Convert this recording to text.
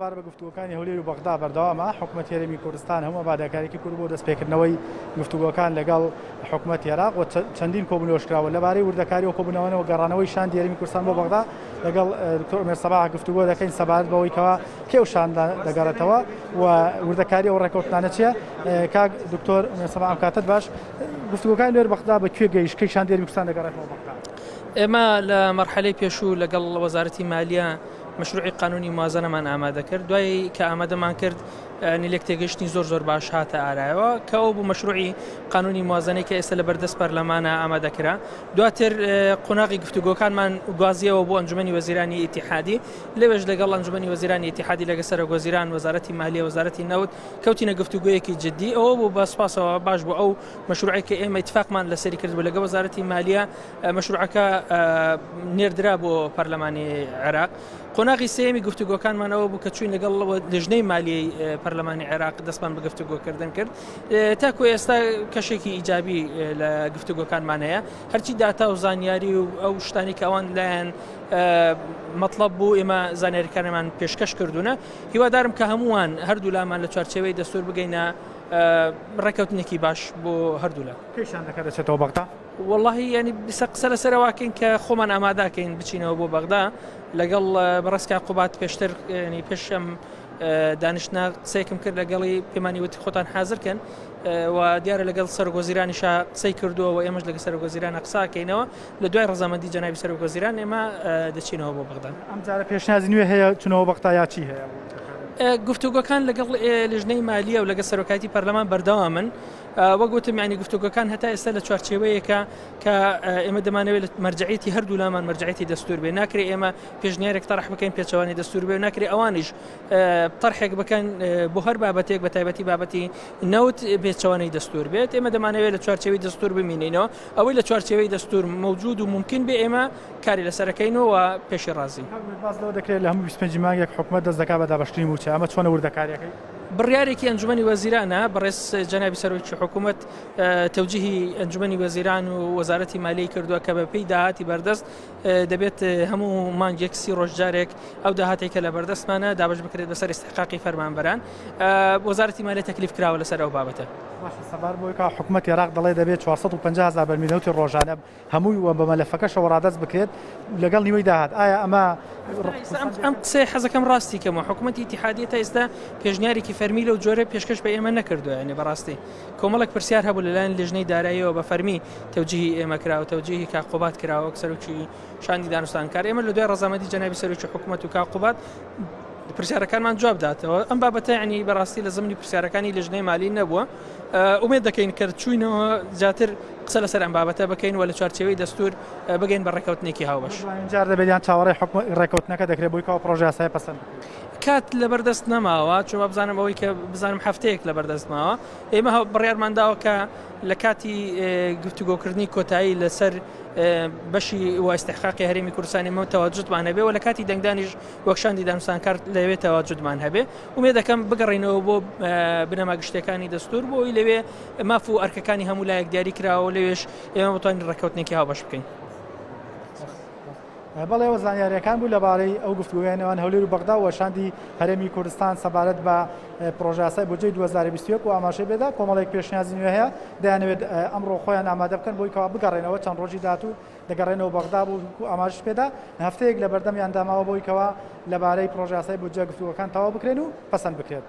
بار بە گفتوگۆکانی هەولێر و بەغدا بەردەوامە حکوومەت هێرمی کوردستان هەموو ئامادەکاریی کرد بۆ دەستپێکردنەوەی گفتوگۆکان لەگەڵ حکوومەتی عێراق و چەندین کۆبوونەوەشکراوە لەبارەی وردەکاری و کۆبوونەوەنەوە گەڕانەوەی شان هێرمی کوردستان بۆ بەغدا لەگەڵ دکتۆر عومێر سەباح گفتوگۆ دەکەین سەبارەت بەوەی کەوا کێو شان دەگەڕێتەوە و وردەکاری ئەو ڕێکەوتنانە چییە؟ کاک دکتۆر عومێر سەباح ئەم کاتت باش گفتوگۆکانی لێر بەغدا بەکوێ گەیشت کەی شان هێرمی کوردستان دەگەڕێتەوە بەغدا؟ ئێمە لە مەرحەلەی پێشوو لەگەڵ وەزارەتی مالیە مەشروعی قانونی موازنەمان ئامادە کرد. دوای کە ئامادەمان کرد نیلێک تێگەشتنی زۆر باش هاتە ئارایەوە کە ئەو بوو مەشروعی قانونی موازنەی کە ئێستا لە بەردەست پەرلەمانە ئامادەکرا. دواتر قۆناغی گفتوگۆکانمان گوازیەوە بۆ ئەنجومەنی وەزیرانی ئیتیحادی، لەوێش لەگەڵ ئەنجومەنی وەزیرانی ئیتیحادی لەگە سەرۆکوەزیران وەزارەتی مالیە وەزارەتی نەوت کەوتینە گفتوگۆیەکی جددی. ئەوە بوو بە سوپاسەوە باش بوو ئەو مەشروعی کە ئێمە ئیتفاقمان لەسەری کرد بوو لەگە وەزارەتی مالیە مەشروعەکە نێردرا بۆ پەرلەمانی عێراق. قۆناغی سێمی گفتوگۆکانمانەوە بوو کە چوین لەگەڵ لەژنەی مالیەی پەرلەمانی عێراق دەستمان بە گفتوگۆکردن کرد. تاکو ئێستا کەشێکی ئیجابی لە گفتوگۆکانمان هەیە، هەرچی داتا و زانیاری و ئەو شتانی کە ئەوان لایەن مەطلب بوو ئێمە زانیاریەکانمان پێشکەش کردوونە. هیوادارم کە هەمووان هەردوو لامان لە چوارچێوەی دەستور بگەینە ڕێکەوتنێکی باش بۆ هەردوو لە کەیشان دەکات دەچێتەوە بەغدا؟ والله ینی قسە لەسەرەواکەین کە خۆمان ئاماداکەین بچینەوە بۆ بەغدا لەگەڵ بەڕێزکا قوبات پێشتر ینی پێشەم دانیشتنا قسەیەکم کرد لەگەڵی پێمانی وتی خۆتان حازرکەن و دیارە لەگەڵ سەرۆکوەزیرانیشا قسەی کردووە و ئێمەش لەگەڵ سەرۆکوەزیرانە قساکەینەوە لە دوای ڕەزامەندی جەنابی سەرۆکوەزیران ئێمە دەچینەوە بۆ بەغدا. ئەم جارە پێشنیازی نوێ هەیە چونەوە بەغدا یا چی هەیە؟ گفتوگۆکان لەگەڵ لژنەی مالیە و لەگە سەرۆکایەتی پەرلەمان بەردەوامن. وەگوتم ینی گفتوگۆکان هەتا ئێستا لە چوارچێوەیەکە کە ئێمە دەمانەوێت لە مەرجعیەتی هەردوو لامان مەرجعیەتی دەستور بێ. ناکرێ ئێمە پێشنیارێک تەڕح بکەین پێچەوانی دەستور بێ و ناکرێ ئەوانیش تەڕحێک بکەن بۆ هەر بابەتێک بە تایبەتی بابەتی نەوت پێچەوانی دەستور بێت. ئێمە دەمانەوێت لە چوارچێوەی دەستور بمینینەوە، ئەوەی لە چوارچێوەی دەستور موجود و ممکن بێ ئێمە کاری لەسەرەکەینەوە پێشی ڕازی. باز لەوە دەکرێت لە هەموو 25 مانگێک حکوومەت دەست دەکات بە دابەشتنی موچە، ئەمە چۆنە وردەکاریەکەی؟ بڕیارێکی ئەنجومەنی وەزیرانە بەڕێز جەنابی سەرۆکی حکوومەت تەوجیهی ئەنجومەنی وەزیران و وەزارەتی مالیەی کردووە کە بەپێی داهاتی بەردەست دەبێت هەموو مانگێک 30 ڕۆژجارێک ئەو داهاتێکە لە بەردەستمانە دابش بکرێت بەسەر استحقاقی فەرمانبەران. وەزارەتی مالیە تەکلیف کراوە لەسەر ئەو بابەتە. سەبار بۆی کە حکوومەتی عێراق دەڵێ دەبێت 450,000 بەرمیل نەوتی ڕۆژانە هەمووی وە بە مەلەفەکەشەوە ڕادەست بکرێت لەگەڵ نیوەی داهات. ئایا ئەمە ئەم قسەی حەزەکەم ڕاستی کەمەوە حکوومەتی ئیتیحادیە تا ئێستا پێشنیارێکی فەرمی لەو جۆرە پێشکەش بە ئێمە نەکردووە. ینی بەڕاستی کۆمەڵێک پرسیار هەبوو لەلایەن لێژنەی داراییەوە بە فەرمی تەوجیهی ئێمە کراوە، تەوجیهی کاک قوبات کراوە سەرۆکی شاندی دانوستانکار. ئێمە لە دوای ڕەزامەندی جەنابی سەرۆکی حکوومەت و کاک قوبات پرسیارەکانمان جواب داتەوە. ئەم بابەتە ینی بەڕاستی لە زمانی پرسیارەکانی لێژنەی مالی نەبووە. ئومێد دەکەین کە چوینەوە جاتر قسە لەسەر ئەم بابەتە بکەین و لە چوارچێوەی دەستور بگەین بە ڕێکەوتنێکی هاوبەش. جار دەبێت چاوەڕێی ڕێکەوتنەکە دەکرێت بۆی کەەوە پرۆژە یاسایی پەسەند کات لە بەردەست نەماوە، چۆن بزانم ئەوەی کە بزانم هەفتەیەک لە بەردەست ماوە. ئێمە بڕیارمانداوە کە لە کاتی گفتوگۆکردنی کۆتایی لەسەر بەشی و استحقاقی هەرێمی کوردستانی مە تەواجدمان هەبێ و لە کاتی دەنگدانیش وەکشاندی دانوستانکار لەوێ تەواجدمان هەبێ. ومێ دەکەم بگەڕینەوە بۆ بنەما گشتەکانی دەستور بۆی لەوێ ماف و ئەرکەکانی هەموو لایەک دیاری کراوە لەوێش ئێمە بتوانین ڕێکەوتنێکی هاوبەش بکەین. بەڵێ زانیاریەکان بوو لەبارەی ئەو گفتوگۆیانەوەن هەولێر و بەغدا و شاندی هەرێمی کوردستان سەبارەت بە پرۆژە یاسای بودجەی 2021 و ئاماژەی بێدا کۆمەڵێک پێشنیازی نوێ هەیە دەیانەوێت ئەمڕۆ خۆیان ئامادە بکەن بۆی کەوا بگەڕێنەوە چەند ڕۆژی داهاتوو دەگەڕێنەوە بەغدا بوو ئاماژش پێدا هەفتەیەک لە بەردەمیان داماوە بۆی کەوا لەبارەی پرۆژە یاسای بودجە گفتوگۆکان تەواو بکرێن و پەسەند بکرێت.